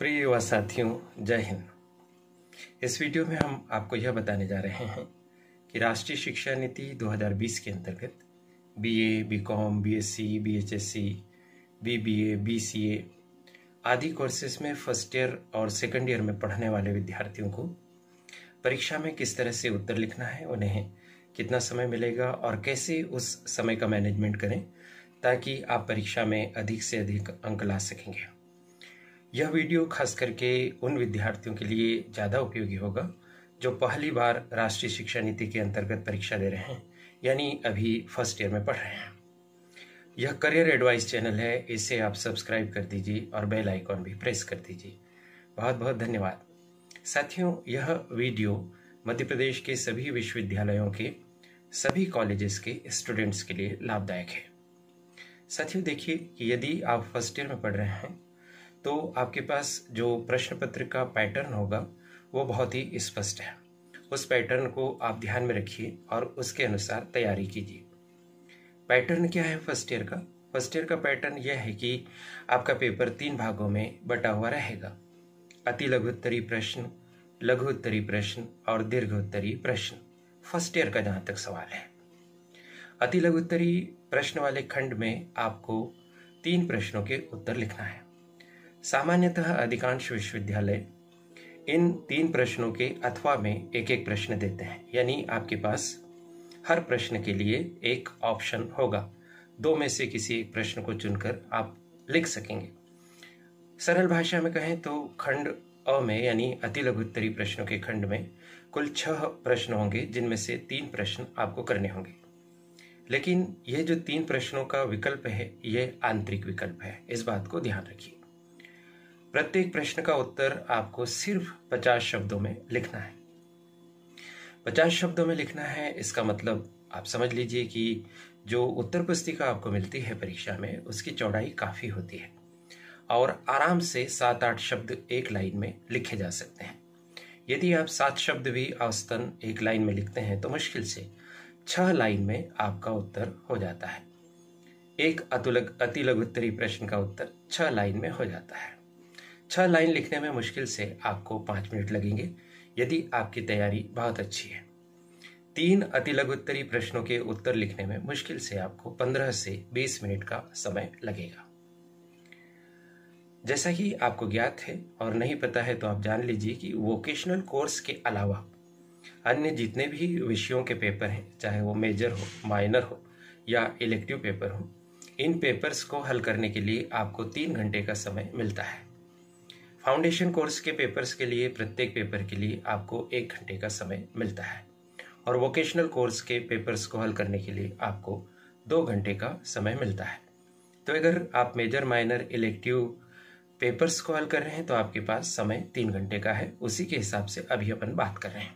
प्रिय युवा साथियों, जय हिंद। इस वीडियो में हम आपको यह बताने जा रहे हैं कि राष्ट्रीय शिक्षा नीति 2020 के अंतर्गत बीए, बीकॉम, बीएससी, बीएचएससी, बीबीए, बीसीए आदि कोर्सेज में फर्स्ट ईयर और सेकंड ईयर में पढ़ने वाले विद्यार्थियों को परीक्षा में किस तरह से उत्तर लिखना है, उन्हें कितना समय मिलेगा और कैसे उस समय का मैनेजमेंट करें ताकि आप परीक्षा में अधिक से अधिक अंक ला सकेंगे। यह वीडियो खास करके उन विद्यार्थियों के लिए ज़्यादा उपयोगी होगा जो पहली बार राष्ट्रीय शिक्षा नीति के अंतर्गत परीक्षा दे रहे हैं, यानी अभी फर्स्ट ईयर में पढ़ रहे हैं। यह करियर एडवाइस चैनल है, इसे आप सब्सक्राइब कर दीजिए और बेल आइकॉन भी प्रेस कर दीजिए। बहुत बहुत धन्यवाद। साथियों, यह वीडियो मध्य प्रदेश के सभी विश्वविद्यालयों के सभी कॉलेजेस के स्टूडेंट्स के लिए लाभदायक है। साथियों, देखिए कि यदि आप फर्स्ट ईयर में पढ़ रहे हैं तो आपके पास जो प्रश्न पत्र का पैटर्न होगा वो बहुत ही स्पष्ट है। उस पैटर्न को आप ध्यान में रखिए और उसके अनुसार तैयारी कीजिए। पैटर्न क्या है फर्स्ट ईयर का? फर्स्ट ईयर का पैटर्न यह है कि आपका पेपर 3 भागों में बटा हुआ रहेगा। अति लघु उत्तरीय प्रश्न, लघु उत्तरीय प्रश्न और दीर्घ उत्तरीय प्रश्न। फर्स्ट ईयर का जहाँ तक सवाल है, अति लघु उत्तरीय प्रश्न वाले खंड में आपको 3 प्रश्नों के उत्तर लिखना है। सामान्यतः अधिकांश विश्वविद्यालय इन 3 प्रश्नों के अथवा में एक एक प्रश्न देते हैं, यानी आपके पास हर प्रश्न के लिए एक ऑप्शन होगा। 2 में से किसी एक प्रश्न को चुनकर आप लिख सकेंगे। सरल भाषा में कहें तो खंड अ में यानी अति लघु उत्तरीय प्रश्नों के खंड में कुल 6 प्रश्न होंगे, जिनमें से 3 प्रश्न आपको करने होंगे। लेकिन ये जो 3 प्रश्नों का विकल्प है, ये आंतरिक विकल्प है, इस बात को ध्यान रखिए। प्रत्येक प्रश्न का उत्तर आपको सिर्फ 50 शब्दों में लिखना है। 50 शब्दों में लिखना है, इसका मतलब आप समझ लीजिए कि जो उत्तर पुस्तिका आपको मिलती है परीक्षा में, उसकी चौड़ाई काफ़ी होती है और आराम से 7-8 शब्द एक लाइन में लिखे जा सकते हैं। यदि आप 7 शब्द भी औसतन एक लाइन में लिखते हैं तो मुश्किल से 6 लाइन में आपका उत्तर हो जाता है। एक अति लघु उत्तरीय प्रश्न का उत्तर 6 लाइन में हो जाता है। 6 लाइन लिखने में मुश्किल से आपको 5 मिनट लगेंगे यदि आपकी तैयारी बहुत अच्छी है। 3 अति लघु उत्तरीय प्रश्नों के उत्तर लिखने में मुश्किल से आपको 15 से 20 मिनट का समय लगेगा। जैसा कि आपको ज्ञात है और नहीं पता है तो आप जान लीजिए कि वोकेशनल कोर्स के अलावा अन्य जितने भी विषयों के पेपर हैं, चाहे वो मेजर हो, माइनर हो या इलेक्टिव पेपर हो, इन पेपर्स को हल करने के लिए आपको 3 घंटे का समय मिलता है। फाउंडेशन कोर्स के पेपर्स के लिए प्रत्येक पेपर के लिए आपको 1 घंटे का समय मिलता है और वोकेशनल कोर्स के पेपर्स को हल करने के लिए आपको 2 घंटे का समय मिलता है। तो अगर आप मेजर, माइनर, इलेक्टिव पेपर्स को हल कर रहे हैं तो आपके पास समय 3 घंटे का है। उसी के हिसाब से अभी अपन बात कर रहे हैं।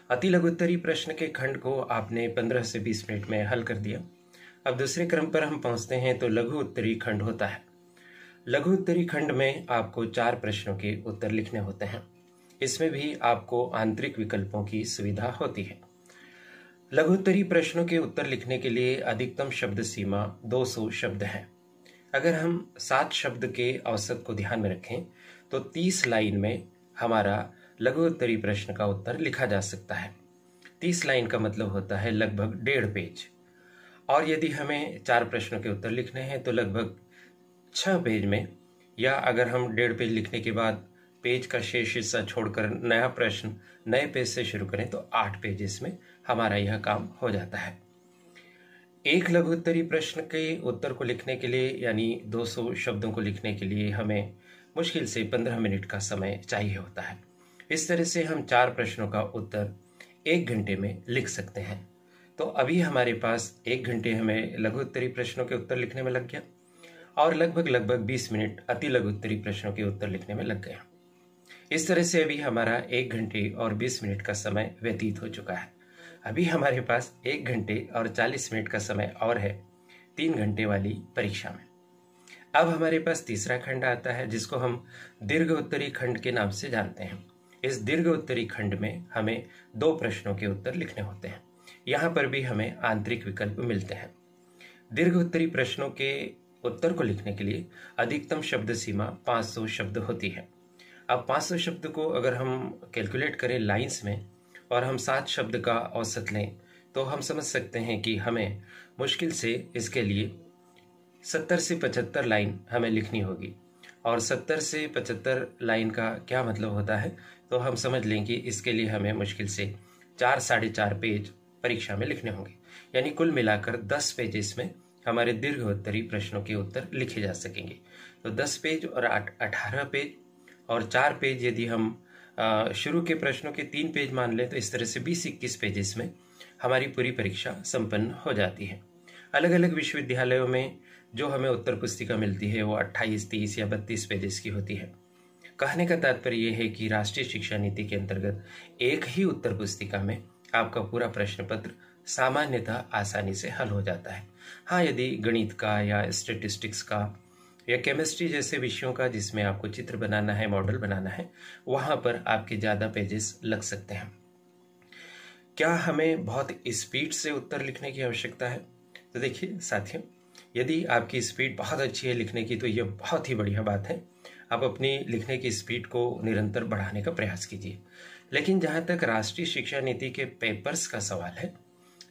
अति लघु उत्तरीय प्रश्न के खंड को आपने 15 से 20 मिनट में हल कर दिया। अब दूसरे क्रम पर हम पहुंचते हैं तो लघु उत्तरीय खंड होता है। लघु उत्तरीय खंड में आपको 4 प्रश्नों के उत्तर लिखने होते हैं। इसमें भी आपको आंतरिक विकल्पों की सुविधा होती है। लघु उत्तरीय प्रश्नों के उत्तर लिखने के लिए अधिकतम शब्द सीमा 200 शब्द है। अगर हम 7 शब्द के औसत को ध्यान में रखें तो 30 लाइन में हमारा लघु उत्तरीय प्रश्न का उत्तर लिखा जा सकता है। 30 लाइन का मतलब होता है लगभग 1.5 पेज। और यदि हमें 4 प्रश्नों के उत्तर लिखने हैं तो लगभग 6 पेज में, या अगर हम 1.5 पेज लिखने के बाद पेज का शेष हिस्सा छोड़कर नया प्रश्न नए पेज से शुरू करें तो 8 पेजेस में हमारा यह काम हो जाता है। एक लघु उत्तरीय प्रश्न के उत्तर को लिखने के लिए यानी 200 शब्दों को लिखने के लिए हमें मुश्किल से 15 मिनट का समय चाहिए होता है। इस तरह से हम 4 प्रश्नों का उत्तर 1 घंटे में लिख सकते हैं। तो अभी हमारे पास 1 घंटे हमें लघु उत्तरीय प्रश्नों के उत्तर लिखने में लग गया और लगभग 20 मिनट अति लघु उत्तरीय प्रश्नों के उत्तर लिखने में लग गया। इस तरह से अभी हमारा 1 घंटे और 20 मिनट का समय व्यतीत हो चुका है। अभी हमारे पास 1 घंटे और 40 मिनट का समय और है 3 घंटे वाली परीक्षा में। अब हमारे पास तीसरा खंड आता है जिसको हम दीर्घ उत्तरीय खंड के नाम से जानते हैं। इस दीर्घ उत्तरीय खंड में हमें 2 प्रश्नों के उत्तर लिखने होते हैं। यहाँ पर भी हमें आंतरिक विकल्प मिलते हैं। दीर्घ उत्तरीय प्रश्नों के उत्तर को लिखने के लिए अधिकतम शब्द सीमा 500 शब्द होती है। अब 500 शब्द को अगर हम कैलकुलेट करें लाइंस में और हम 7 शब्द का औसत लें तो हम समझ सकते हैं कि हमें मुश्किल से इसके लिए 70 से 75 लाइन हमें लिखनी होगी। और 70 से 75 लाइन का क्या मतलब होता है, तो हम समझ लें कि इसके लिए हमें मुश्किल से 4 साढ़े 4 पेज परीक्षा में लिखने होंगे। यानी कुल मिलाकर 10 पेजेस में हमारे दीर्घोत्तरी प्रश्नों के उत्तर लिखे जा सकेंगे। तो 10 पेज और 18 पेज और 4 पेज यदि हम शुरू के प्रश्नों के 3 पेज मान लें तो इस तरह से 20-21 पेजेस में हमारी पूरी परीक्षा संपन्न हो जाती है। अलग अलग विश्वविद्यालयों में जो हमें उत्तर पुस्तिका मिलती है वो 28, 30 या 32 पेजेस की होती है। कहने का तात्पर्य यह है कि राष्ट्रीय शिक्षा नीति के अंतर्गत एक ही उत्तर पुस्तिका में आपका पूरा प्रश्न पत्र सामान्यतः आसानी से हल हो जाता है। हाँ, यदि गणित का या स्टैटिस्टिक्स का या केमिस्ट्री जैसे विषयों का जिसमें आपको चित्र बनाना है, मॉडल बनाना है, वहां पर आपके ज़्यादा पेजेस लग सकते हैं। क्या हमें बहुत स्पीड से उत्तर लिखने की आवश्यकता है? तो देखिए साथियों, यदि आपकी स्पीड बहुत अच्छी है लिखने की तो ये बहुत ही बढ़िया बात है। आप अपनी लिखने की स्पीड को निरंतर बढ़ाने का प्रयास कीजिए। लेकिन जहाँ तक राष्ट्रीय शिक्षा नीति के पेपर्स का सवाल है,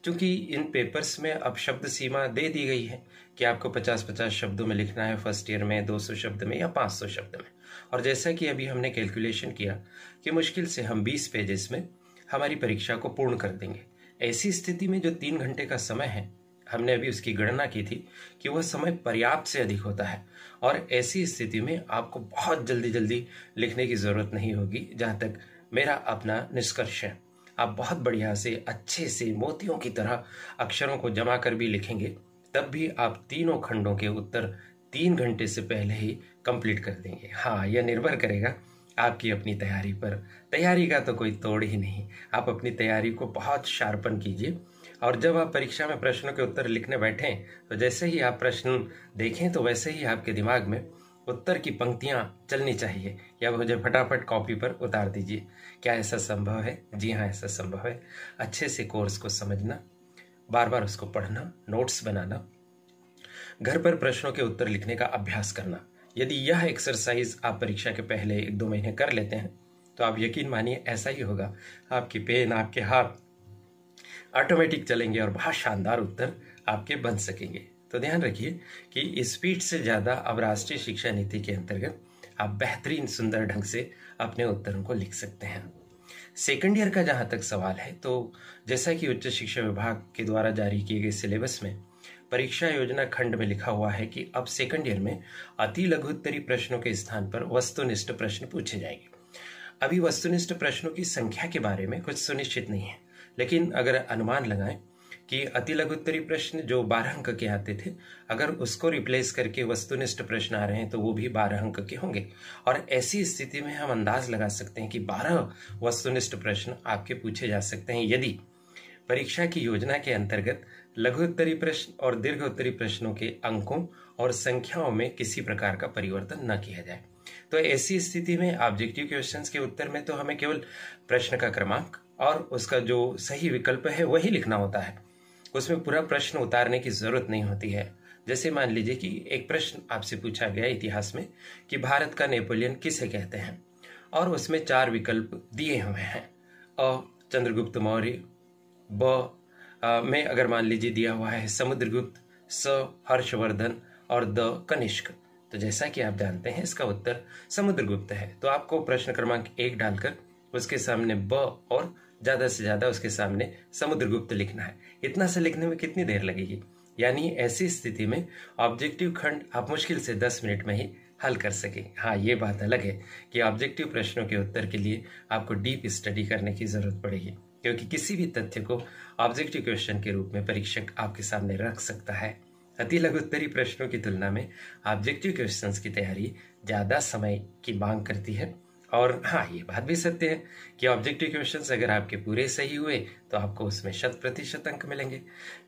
क्योंकि इन पेपर्स में अब शब्द सीमा दे दी गई है कि आपको 50-50 शब्दों में लिखना है फर्स्ट ईयर में, 200 शब्द में या 500 शब्द में। और जैसा कि अभी हमने कैलकुलेशन किया कि मुश्किल से हम 20 पेजेस में हमारी परीक्षा को पूर्ण कर देंगे। ऐसी स्थिति में जो 3 घंटे का समय है, हमने अभी उसकी गणना की थी कि वह समय पर्याप्त से अधिक होता है। और ऐसी स्थिति में आपको बहुत जल्दी जल्दी लिखने की ज़रूरत नहीं होगी। जहाँ तक मेरा अपना निष्कर्ष है, आप बहुत बढ़िया से अच्छे से मोतियों की तरह अक्षरों को जमा कर भी लिखेंगे, तब भी आप तीनों खंडों के उत्तर 3 घंटे से पहले ही कंप्लीट कर देंगे। हाँ, यह निर्भर करेगा आपकी अपनी तैयारी पर। तैयारी का तो कोई तोड़ ही नहीं। आप अपनी तैयारी को बहुत शार्पन कीजिए और जब आप परीक्षा में प्रश्नों के उत्तर लिखने बैठें तो जैसे ही आप प्रश्न देखें तो वैसे ही आपके दिमाग में उत्तर की पंक्तियां चलनी चाहिए, या मुझे फटाफट कॉपी पर उतार दीजिए। क्या ऐसा संभव है? जी हाँ, ऐसा संभव है। अच्छे से कोर्स को समझना, बार बार उसको पढ़ना, नोट्स बनाना, घर पर प्रश्नों के उत्तर लिखने का अभ्यास करना। यदि यह एक्सरसाइज आप परीक्षा के पहले 1-2 महीने कर लेते हैं तो आप यकीन मानिए ऐसा ही होगा। आपकी पेन, आपके हाथ ऑटोमेटिक चलेंगे और बहुत शानदार उत्तर आपके बन सकेंगे। तो ध्यान रखिए कि स्पीड से ज़्यादा अब राष्ट्रीय शिक्षा नीति के अंतर्गत आप बेहतरीन सुंदर ढंग से अपने उत्तरों को लिख सकते हैं। सेकंड ईयर का जहाँ तक सवाल है, तो जैसा कि उच्च शिक्षा विभाग के द्वारा जारी किए गए सिलेबस में परीक्षा योजना खंड में लिखा हुआ है कि अब सेकंड ईयर में अति लघुत्तरी प्रश्नों के स्थान पर वस्तुनिष्ठ प्रश्न पूछे जाएंगे। अभी वस्तुनिष्ठ प्रश्नों की संख्या के बारे में कुछ सुनिश्चित नहीं है, लेकिन अगर अनुमान लगाएं कि अति लघुत्तरी प्रश्न जो 12 अंक के आते थे, अगर उसको रिप्लेस करके वस्तुनिष्ठ प्रश्न आ रहे हैं तो वो भी 12 अंक के होंगे। और ऐसी स्थिति में हम अंदाज लगा सकते हैं कि 12 वस्तुनिष्ठ प्रश्न आपके पूछे जा सकते हैं यदि परीक्षा की योजना के अंतर्गत लघुत्तरी प्रश्न और दीर्घोत्तरी प्रश्नों के अंकों और संख्याओं में किसी प्रकार का परिवर्तन न किया जाए। तो ऐसी स्थिति में ऑब्जेक्टिव क्वेश्चंस के उत्तर में तो हमें केवल प्रश्न का क्रमांक और उसका जो सही विकल्प है वही लिखना होता है। उसमें पूरा प्रश्न उतारने की जरूरत नहीं होती है। जैसे मान लीजिए कि एक प्रश्न आपसे पूछा गया इतिहास में कि भारत का नेपोलियन किसे कहते हैं, और उसमें 4 विकल्प दिए हुए हैं। अ चंद्रगुप्त मौर्य, ब में अगर मान लीजिए दिया हुआ है समुद्रगुप्त, स हर्षवर्धन और द कनिष्क। तो जैसा कि आप जानते हैं इसका उत्तर समुद्रगुप्त है। तो आपको प्रश्न क्रमांक 1 डालकर उसके सामने ब और ज़्यादा से ज़्यादा उसके सामने समुद्रगुप्त लिखना है। इतना से लिखने में कितनी देर लगेगी? यानी ऐसी स्थिति में ऑब्जेक्टिव खंड आप मुश्किल से 10 मिनट में ही हल कर सकें। हाँ, ये बात अलग है कि ऑब्जेक्टिव प्रश्नों के उत्तर के लिए आपको डीप स्टडी करने की जरूरत पड़ेगी, क्योंकि किसी भी तथ्य को ऑब्जेक्टिव क्वेश्चन के रूप में परीक्षक आपके सामने रख सकता है। अति लघुत्तरी प्रश्नों की तुलना में ऑब्जेक्टिव क्वेश्चंस की तैयारी ज़्यादा समय की मांग करती है। और हाँ, ये बात भी सत्य है कि ऑब्जेक्टिव क्वेश्चंस अगर आपके पूरे सही हुए तो आपको उसमें 100% अंक मिलेंगे।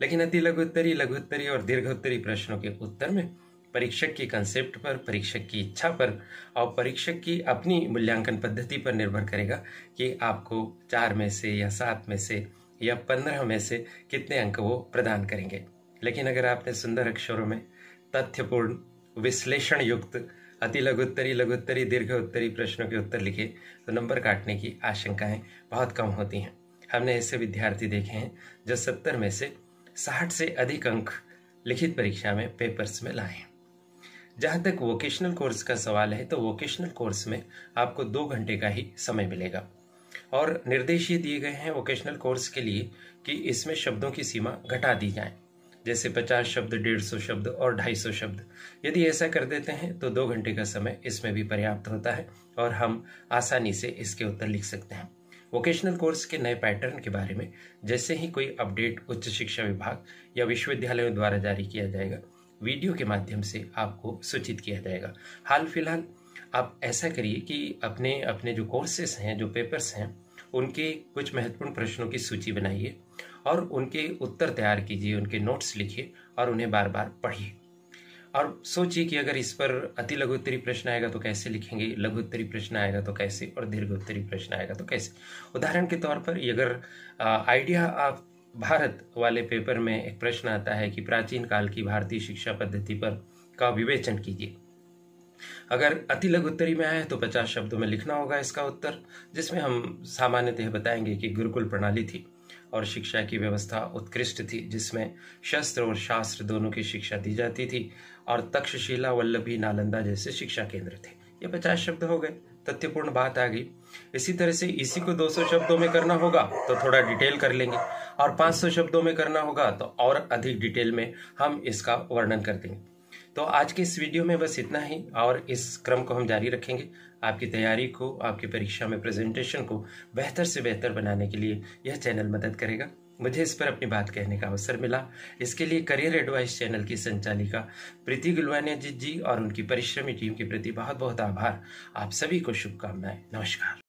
लेकिन अति लघुत्तरी, लघुत्तरी और दीर्घोत्तरी प्रश्नों के उत्तर में परीक्षक की कंसेप्ट पर, परीक्षक की इच्छा पर और परीक्षक की अपनी मूल्यांकन पद्धति पर निर्भर करेगा कि आपको 4 में से या 7 में से या 15 में से कितने अंक वो प्रदान करेंगे। लेकिन अगर आपने सुंदर अक्षरों में तथ्यपूर्ण, विश्लेषण युक्त, अति लघुत्तरी, लघुत्तरी, दीर्घ उत्तरी प्रश्नों के उत्तर लिखे तो नंबर काटने की आशंकाएं बहुत कम होती हैं। हमने ऐसे विद्यार्थी देखे हैं जो 70 में से 60 से अधिक अंक लिखित परीक्षा में पेपर्स में लाए हैं। जहाँ तक वोकेशनल कोर्स का सवाल है तो वोकेशनल कोर्स में आपको 2 घंटे का ही समय मिलेगा और निर्देश ये दिए गए हैं वोकेशनल कोर्स के लिए कि इसमें शब्दों की सीमा घटा दी जाए, जैसे 50 शब्द, 150 शब्द और 250 शब्द। यदि ऐसा कर देते हैं तो 2 घंटे का समय इसमें भी पर्याप्त होता है और हम आसानी से इसके उत्तर लिख सकते हैं। वोकेशनल कोर्स के नए पैटर्न के बारे में जैसे ही कोई अपडेट उच्च शिक्षा विभाग या विश्वविद्यालयों द्वारा जारी किया जाएगा, वीडियो के माध्यम से आपको सूचित किया जाएगा। हाल फिलहाल आप ऐसा करिए कि अपने अपने जो कोर्सेस हैं, जो पेपर्स हैं, उनके कुछ महत्वपूर्ण प्रश्नों की सूची बनाइए और उनके उत्तर तैयार कीजिए, उनके नोट्स लिखिए और उन्हें बार बार पढ़िए और सोचिए कि अगर इस पर अति लघु उत्तरी प्रश्न आएगा तो कैसे लिखेंगे, लघु उत्तरी प्रश्न आएगा तो कैसे और दीर्घ उत्तरी प्रश्न आएगा तो कैसे। उदाहरण के तौर पर अगर आइडिया आप भारत वाले पेपर में एक प्रश्न आता है कि प्राचीन काल की भारतीय शिक्षा पद्धति पर का विवेचन कीजिए। अगर अति लघु उत्तरी में आए तो 50 शब्दों में लिखना होगा इसका उत्तर, जिसमें हम सामान्यतः बताएंगे कि गुरुकुल प्रणाली थी और शिक्षा की व्यवस्था उत्कृष्ट थी, जिसमें शस्त्र और शास्त्र दोनों की शिक्षा दी जाती थी और तक्षशिला, वल्लभी, नालंदा जैसे शिक्षा केंद्र थे। ये 50 शब्द हो गए, तथ्यपूर्ण बात आ गई। इसी तरह से इसी को 200 शब्दों में करना होगा तो थोड़ा डिटेल कर लेंगे और 500 शब्दों में करना होगा तो और अधिक डिटेल में हम इसका वर्णन कर देंगे। तो आज के इस वीडियो में बस इतना ही और इस क्रम को हम जारी रखेंगे। आपकी तैयारी को, आपकी परीक्षा में प्रेजेंटेशन को बेहतर से बेहतर बनाने के लिए यह चैनल मदद करेगा। मुझे इस पर अपनी बात कहने का अवसर मिला, इसके लिए करियर एडवाइस चैनल की संचालिका प्रीति गुलवानिया जी और उनकी परिश्रमी टीम के प्रति बहुत बहुत आभार। आप सभी को शुभकामनाएं। नमस्कार।